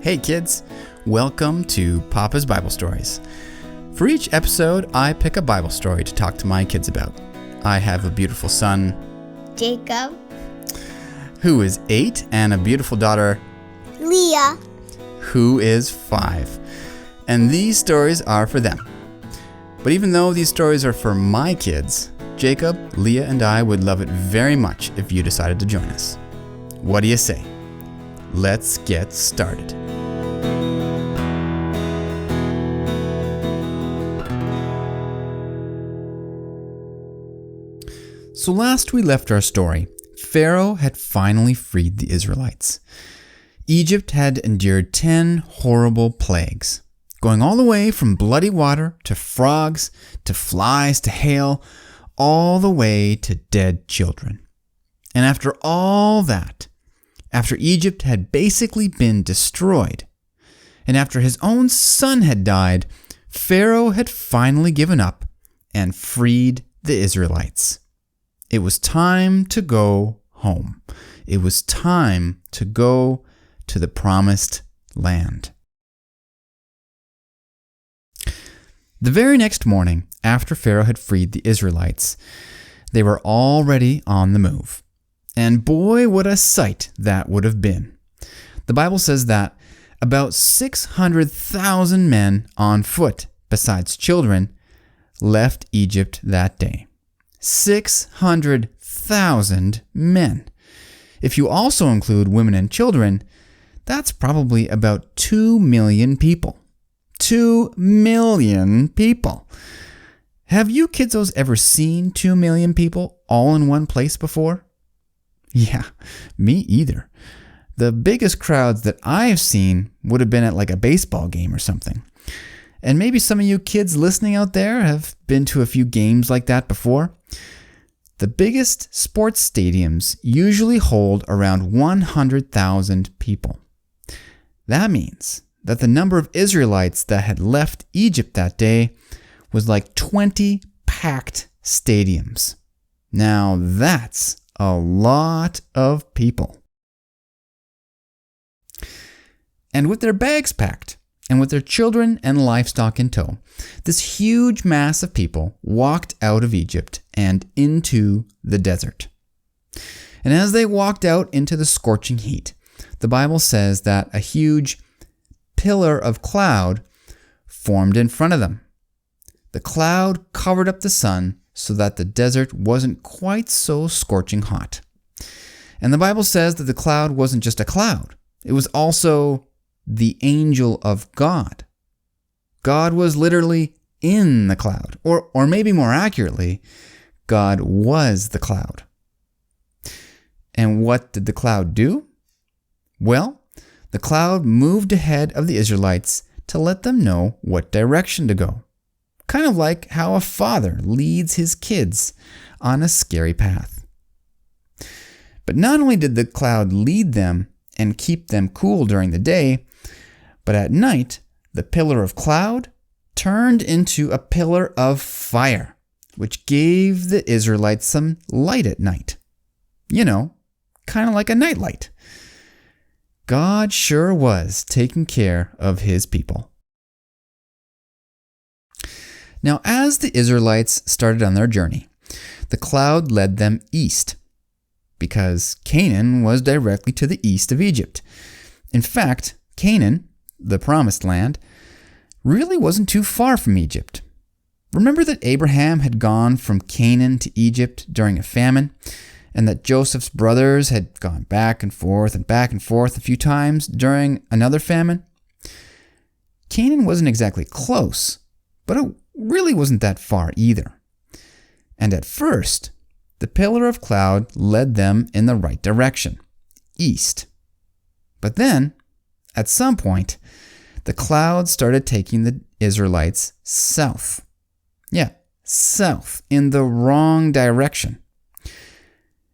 Hey kids, welcome to Papa's Bible Stories. For each episode, I pick a Bible story to talk to my kids about. I have a beautiful son, Jacob, who is 8, and a beautiful daughter, Leah, who is 5. And these stories are for them. But even though these stories are for my kids, Jacob, Leah, and I would love it very much if you decided to join us. What do you say? Let's get started. So last we left our story, Pharaoh had finally freed the Israelites. Egypt had endured 10 horrible plagues, going all the way from bloody water to frogs to flies to hail, all the way to dead children. And after all that, after Egypt had basically been destroyed, and after his own son had died, Pharaoh had finally given up and freed the Israelites. It was time to go home. It was time to go to the promised land. The very next morning, after Pharaoh had freed the Israelites, they were already on the move. And boy, what a sight that would have been. The Bible says that about 600,000 men on foot, besides children, left Egypt that day. 600,000 men. If you also include women and children, that's probably about 2 million people. 2 million people. Have you kidsos ever seen 2 million people all in one place before? Yeah, me either. The biggest crowds that I've seen would have been at like a baseball game or something. And maybe some of you kids listening out there have been to a few games like that before. The biggest sports stadiums usually hold around 100,000 people. That means that the number of Israelites that had left Egypt that day was like 20 packed stadiums. Now that's a lot of people. And with their bags packed, and with their children and livestock in tow, this huge mass of people walked out of Egypt and into the desert. And as they walked out into the scorching heat, the Bible says that a huge pillar of cloud formed in front of them. The cloud covered up the sun so that the desert wasn't quite so scorching hot. And the Bible says that the cloud wasn't just a cloud. It was also the angel of God. God was literally in the cloud, or maybe more accurately, God was the cloud. And what did the cloud do? Well, the cloud moved ahead of the Israelites to let them know what direction to go. Kind of like how a father leads his kids on a scary path. But not only did the cloud lead them and keep them cool during the day, but at night, the pillar of cloud turned into a pillar of fire, which gave the Israelites some light at night. You know, kind of like a nightlight. God sure was taking care of his people. Now, as the Israelites started on their journey, the cloud led them east, because Canaan was directly to the east of Egypt. In fact, Canaan, the promised land, really wasn't too far from Egypt. Remember that Abraham had gone from Canaan to Egypt during a famine, and that Joseph's brothers had gone back and forth a few times during another famine? Canaan wasn't exactly close, but it really wasn't that far either. And at first, the pillar of cloud led them in the right direction, east. But then, at some point, the cloud started taking the Israelites south. Yeah, south, in the wrong direction.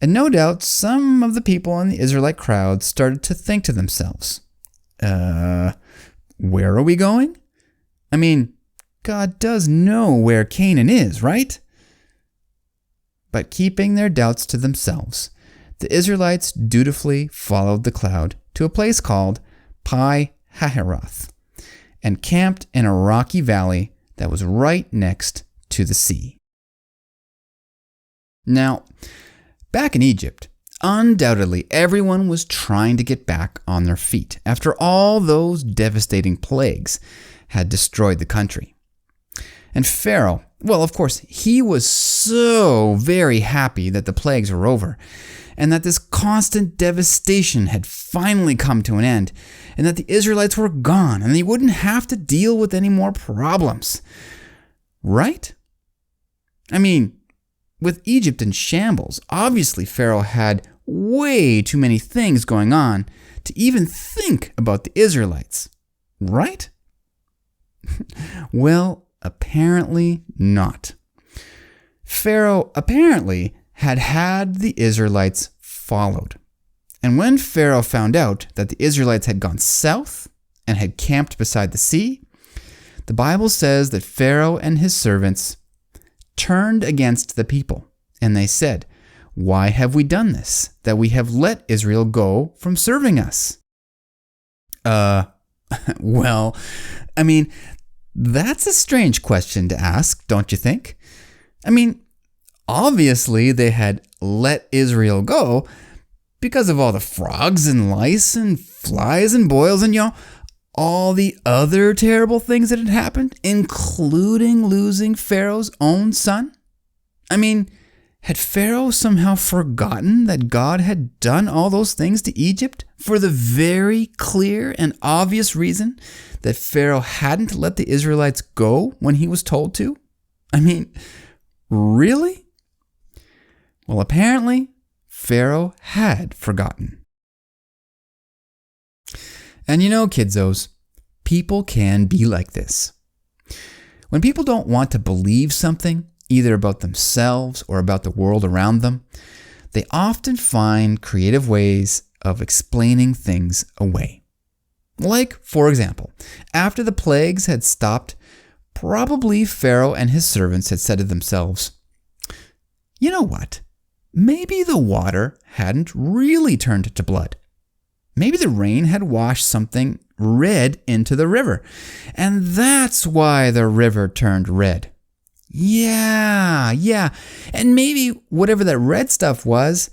And no doubt, some of the people in the Israelite crowd started to think to themselves, where are we going? I mean, God does know where Canaan is, right? But keeping their doubts to themselves, the Israelites dutifully followed the cloud to a place called Pi Hahiroth and camped in a rocky valley that was right next to the sea. Now, back in Egypt, undoubtedly everyone was trying to get back on their feet after all those devastating plagues had destroyed the country. And Pharaoh, well, of course, he was so very happy that the plagues were over and that this constant devastation had finally come to an end and that the Israelites were gone and they wouldn't have to deal with any more problems. Right? I mean, with Egypt in shambles, obviously Pharaoh had way too many things going on to even think about the Israelites. Right? Well, apparently not. Pharaoh apparently had the Israelites followed. And when Pharaoh found out that the Israelites had gone south and had camped beside the sea, the Bible says that Pharaoh and his servants turned against the people, and they said, "Why have we done this, that we have let Israel go from serving us?" Well, I mean, that's a strange question to ask, don't you think? I mean, obviously they had let Israel go because of all the frogs and lice and flies and boils and, all the other terrible things that had happened, including losing Pharaoh's own son. I mean, had Pharaoh somehow forgotten that God had done all those things to Egypt for the very clear and obvious reason that Pharaoh hadn't let the Israelites go when he was told to? I mean, really? Well, apparently, Pharaoh had forgotten. And kidzos, people can be like this. When people don't want to believe something, either about themselves or about the world around them, they often find creative ways of explaining things away. Like, for example, after the plagues had stopped, probably Pharaoh and his servants had said to themselves, "You know what? Maybe the water hadn't really turned to blood. Maybe the rain had washed something red into the river, and that's why the river turned red. Yeah. And maybe whatever that red stuff was,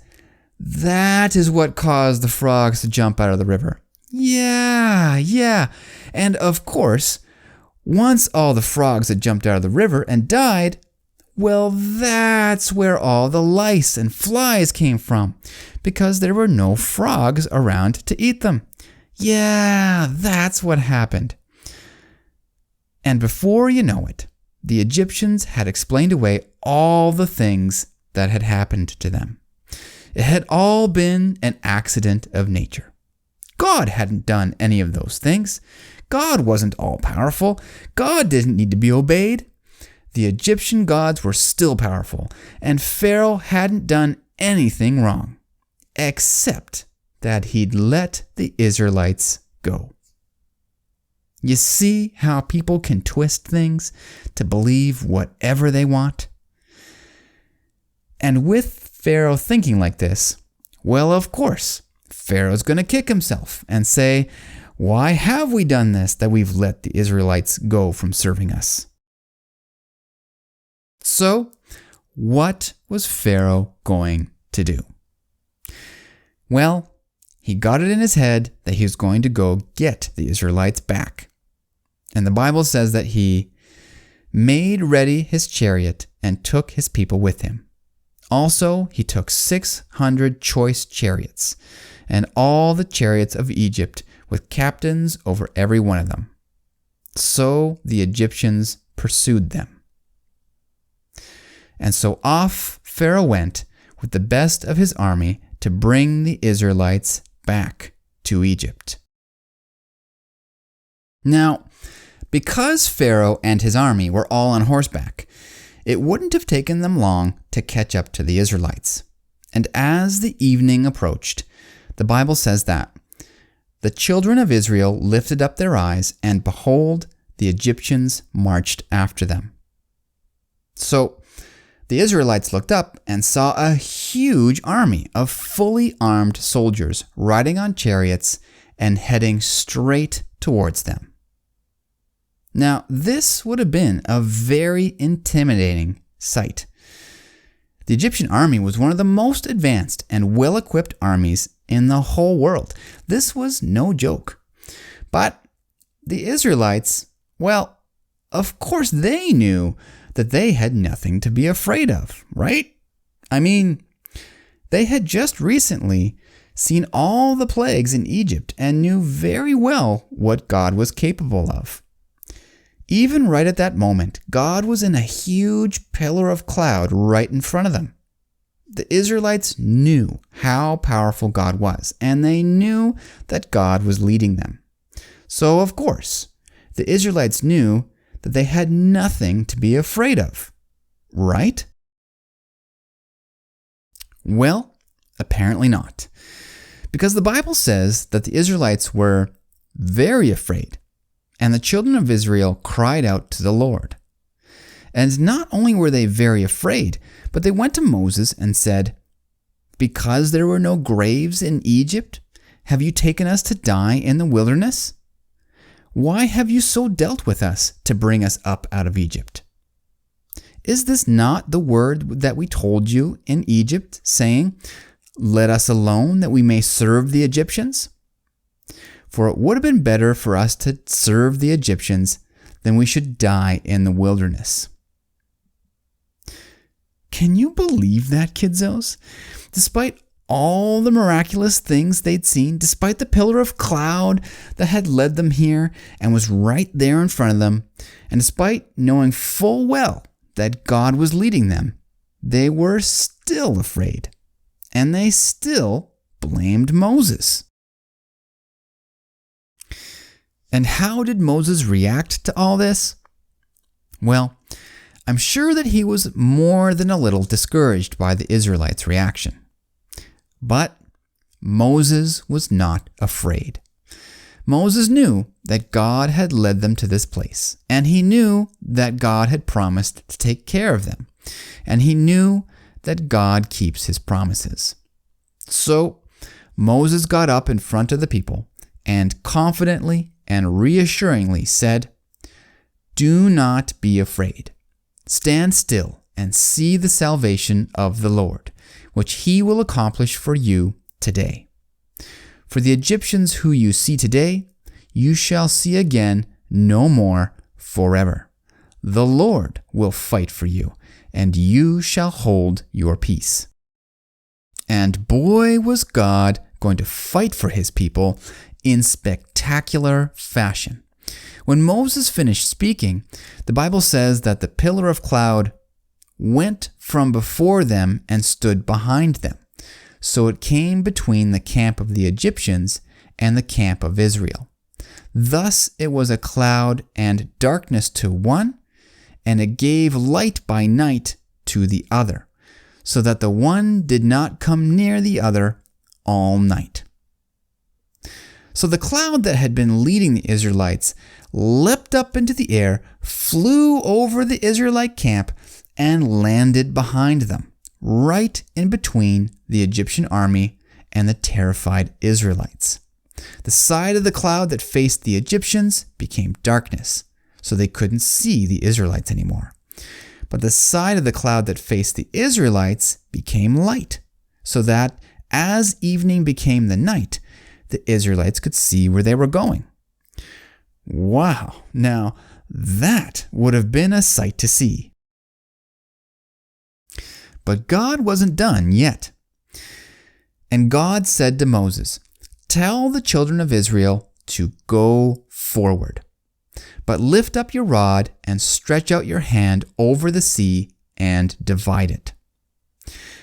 that is what caused the frogs to jump out of the river. Yeah. And of course, once all the frogs had jumped out of the river and died, well, that's where all the lice and flies came from, because there were no frogs around to eat them. Yeah, that's what happened." And before you know it, the Egyptians had explained away all the things that had happened to them. It had all been an accident of nature. God hadn't done any of those things. God wasn't all-powerful. God didn't need to be obeyed. The Egyptian gods were still powerful, and Pharaoh hadn't done anything wrong, except that he'd let the Israelites go. You see how people can twist things to believe whatever they want? And with Pharaoh thinking like this, well, of course, Pharaoh's going to kick himself and say, "Why have we done this, that we've let the Israelites go from serving us?" So, what was Pharaoh going to do? Well, he got it in his head that he was going to go get the Israelites back. And the Bible says that he made ready his chariot and took his people with him. Also, he took 600 choice chariots and all the chariots of Egypt with captains over every one of them. So the Egyptians pursued them. And so off Pharaoh went with the best of his army to bring the Israelites back to Egypt. Now, because Pharaoh and his army were all on horseback, it wouldn't have taken them long to catch up to the Israelites. And as the evening approached, the Bible says that the children of Israel lifted up their eyes, and behold, the Egyptians marched after them. So the Israelites looked up and saw a huge army of fully armed soldiers riding on chariots and heading straight towards them. Now, this would have been a very intimidating sight. The Egyptian army was one of the most advanced and well-equipped armies in the whole world. This was no joke. But the Israelites, well, of course they knew that they had nothing to be afraid of, right? I mean, they had just recently seen all the plagues in Egypt and knew very well what God was capable of. Even right at that moment, God was in a huge pillar of cloud right in front of them. The Israelites knew how powerful God was, and they knew that God was leading them. So, of course, the Israelites knew that they had nothing to be afraid of, right? Well, apparently not. Because the Bible says that the Israelites were very afraid, and the children of Israel cried out to the Lord. And not only were they very afraid, but they went to Moses and said, "Because there were no graves in Egypt, have you taken us to die in the wilderness? Why have you so dealt with us to bring us up out of Egypt? Is this not the word that we told you in Egypt, saying, 'Let us alone that we may serve the Egyptians'? For it would have been better for us to serve the Egyptians than we should die in the wilderness." Can you believe that, kidzos? Despite all the miraculous things they'd seen, despite the pillar of cloud that had led them here and was right there in front of them, and despite knowing full well that God was leading them, they were still afraid, and they still blamed Moses. And how did Moses react to all this? Well, I'm sure that he was more than a little discouraged by the Israelites' reaction. But Moses was not afraid. Moses knew that God had led them to this place, and he knew that God had promised to take care of them, and he knew that God keeps his promises. So Moses got up in front of the people and confidently and reassuringly said, "Do not be afraid. Stand still and see the salvation of the Lord, which he will accomplish for you today. For the Egyptians who you see today, you shall see again no more forever. The Lord will fight for you, and you shall hold your peace." And boy, was God going to fight for his people in spectacular fashion. When Moses finished speaking, the Bible says that the pillar of cloud went from before them and stood behind them. So it came between the camp of the Egyptians and the camp of Israel. Thus it was a cloud and darkness to one, and it gave light by night to the other, so that the one did not come near the other all night. So the cloud that had been leading the Israelites leapt up into the air, flew over the Israelite camp, and landed behind them, right in between the Egyptian army and the terrified Israelites. The side of the cloud that faced the Egyptians became darkness, so they couldn't see the Israelites anymore. But the side of the cloud that faced the Israelites became light, so that as evening became the night, the Israelites could see where they were going. Wow, now that would have been a sight to see. But God wasn't done yet. And God said to Moses, "Tell the children of Israel to go forward, but lift up your rod and stretch out your hand over the sea and divide it."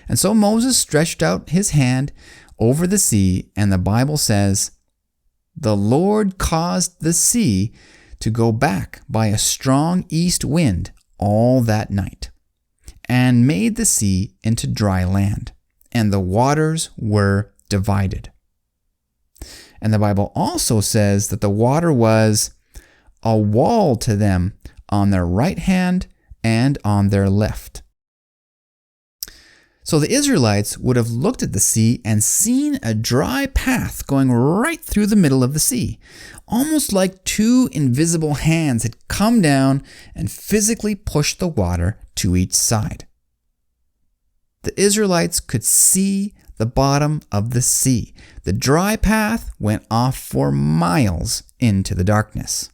And so Moses stretched out his hand over the sea, and the Bible says, "The Lord caused the sea to go back by a strong east wind all that night, and made the sea into dry land, and the waters were divided." And the Bible also says that the water was a wall to them on their right hand and on their left. So the Israelites would have looked at the sea and seen a dry path going right through the middle of the sea, almost like two invisible hands had come down and physically pushed the water to each side. The Israelites could see the bottom of the sea. The dry path went off for miles into the darkness.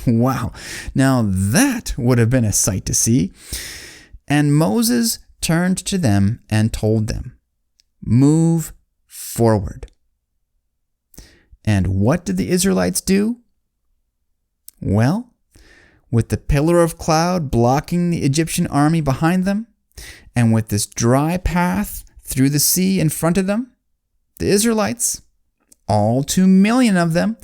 Wow, now that would have been a sight to see. And Moses turned to them and told them, "Move forward." And what did the Israelites do? Well, with the pillar of cloud blocking the Egyptian army behind them, and with this dry path through the sea in front of them, the Israelites, all 2 million of them,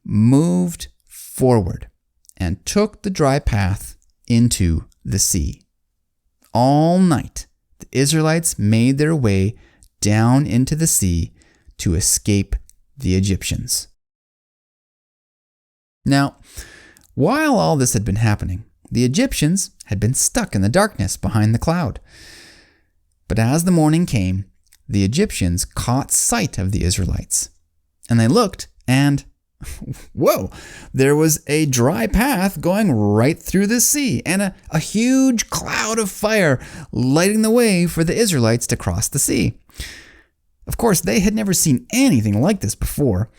moved forward and took the dry path into the sea. All night, the Israelites made their way down into the sea to escape the Egyptians. Now, while all this had been happening, the Egyptians had been stuck in the darkness behind the cloud. But as the morning came, the Egyptians caught sight of the Israelites. And they looked, and whoa, there was a dry path going right through the sea, and a huge cloud of fire lighting the way for the Israelites to cross the sea. Of course, they had never seen anything like this before,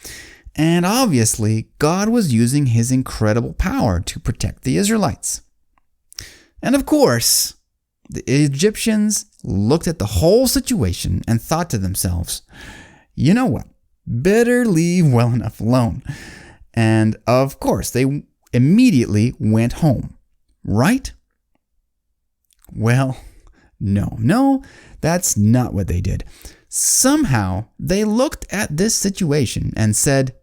and obviously, God was using his incredible power to protect the Israelites. And of course, the Egyptians looked at the whole situation and thought to themselves, you know what? Better leave well enough alone. And of course, they immediately went home, right? Well, no, that's not what they did. Somehow, they looked at this situation and said,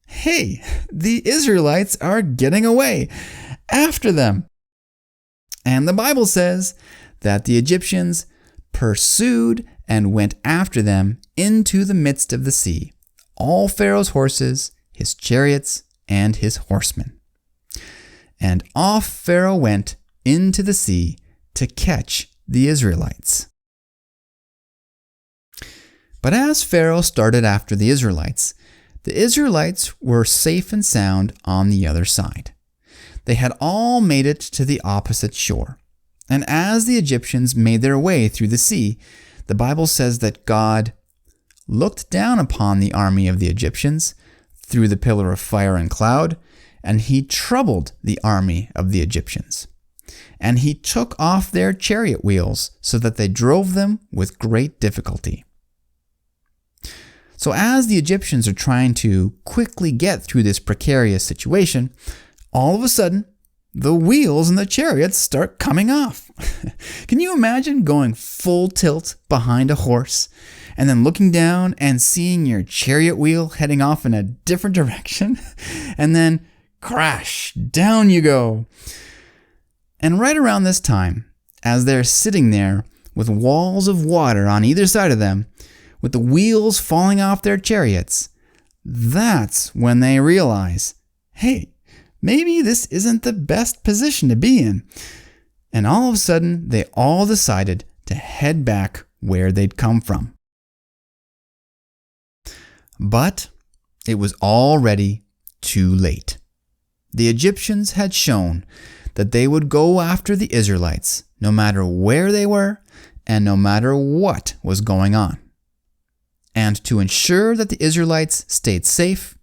hey, the Israelites are getting away. After them. And the Bible says that the Egyptians pursued and went after them into the midst of the sea, all Pharaoh's horses, his chariots, and his horsemen. And off Pharaoh went into the sea to catch the Israelites. But as Pharaoh started after the Israelites were safe and sound on the other side. They had all made it to the opposite shore. And as the Egyptians made their way through the sea, the Bible says that God looked down upon the army of the Egyptians through the pillar of fire and cloud, and he troubled the army of the Egyptians. And he took off their chariot wheels so that they drove them with great difficulty. So as the Egyptians are trying to quickly get through this precarious situation, all of a sudden, the wheels in the chariots start coming off. Can you imagine going full tilt behind a horse and then looking down and seeing your chariot wheel heading off in a different direction? And then crash, down you go. And right around this time, as they're sitting there with walls of water on either side of them, with the wheels falling off their chariots, that's when they realize, hey, maybe this isn't the best position to be in. And all of a sudden, they all decided to head back where they'd come from. But it was already too late. The Egyptians had shown that they would go after the Israelites no matter where they were and no matter what was going on. And to ensure that the Israelites stayed safe,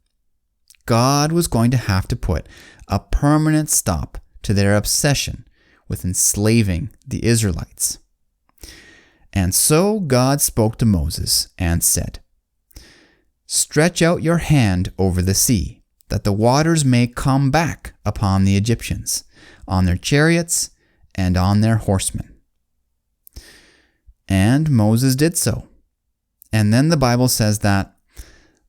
God was going to have to put a permanent stop to their obsession with enslaving the Israelites. And so God spoke to Moses and said, "Stretch out your hand over the sea, that the waters may come back upon the Egyptians, on their chariots and on their horsemen." And Moses did so. And then the Bible says that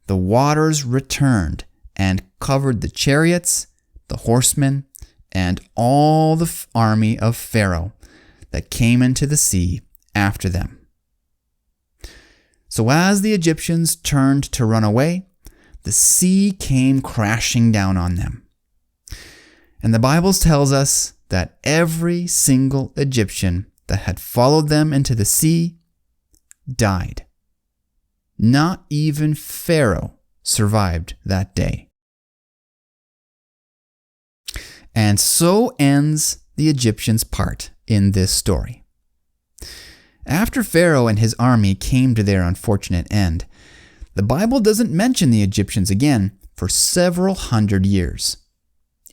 the waters returned and covered the chariots, the horsemen, and all the army of Pharaoh that came into the sea after them. So as the Egyptians turned to run away, the sea came crashing down on them. And the Bible tells us that every single Egyptian that had followed them into the sea died. Not even Pharaoh survived that day. And so ends the Egyptians' part in this story. After Pharaoh and his army came to their unfortunate end, the Bible doesn't mention the Egyptians again for several hundred years.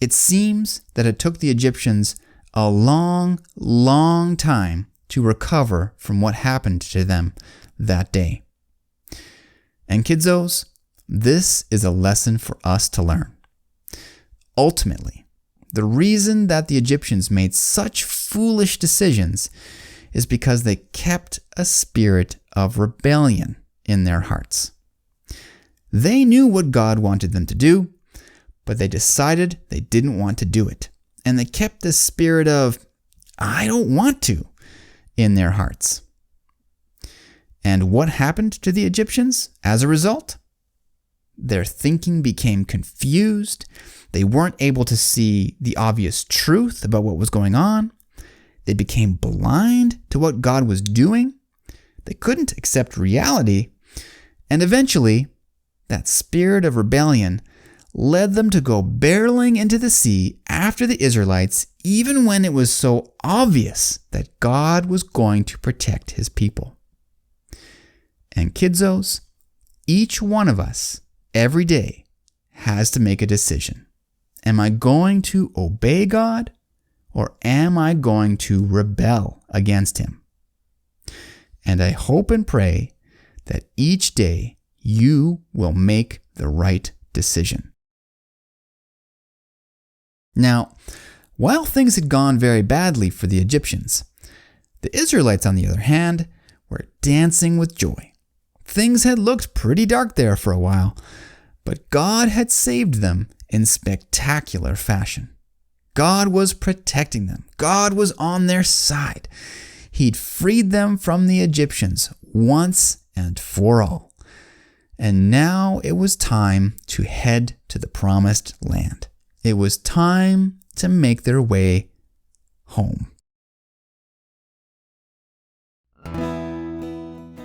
It seems that it took the Egyptians a long, long time to recover from what happened to them that day. And kidzos, this is a lesson for us to learn. Ultimately, the reason that the Egyptians made such foolish decisions is because they kept a spirit of rebellion in their hearts. They knew what God wanted them to do, but they decided they didn't want to do it. And they kept this spirit of, I don't want to, in their hearts. And what happened to the Egyptians as a result? Their thinking became confused. They weren't able to see the obvious truth about what was going on. They became blind to what God was doing. They couldn't accept reality. And eventually, that spirit of rebellion led them to go barreling into the sea after the Israelites, even when it was so obvious that God was going to protect his people. And kidzos, each one of us, every day, has to make a decision. Am I going to obey God, or am I going to rebel against him? And I hope and pray that each day you will make the right decision. Now, while things had gone very badly for the Egyptians, the Israelites, on the other hand, were dancing with joy. Things had looked pretty dark there for a while, but God had saved them in spectacular fashion. God was protecting them. God was on their side. He'd freed them from the Egyptians once and for all. And now it was time to head to the promised land. It was time to make their way home.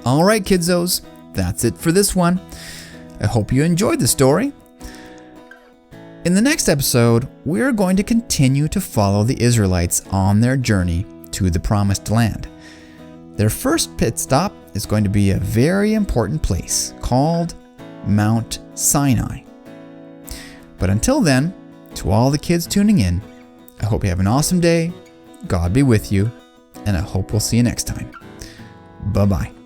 All right, kidzos, that's it for this one. I hope you enjoyed the story. In the next episode, we're going to continue to follow the Israelites on their journey to the promised land. Their first pit stop is going to be a very important place called Mount Sinai. But until then, to all the kids tuning in, I hope you have an awesome day, God be with you, and I hope we'll see you next time. Bye-bye.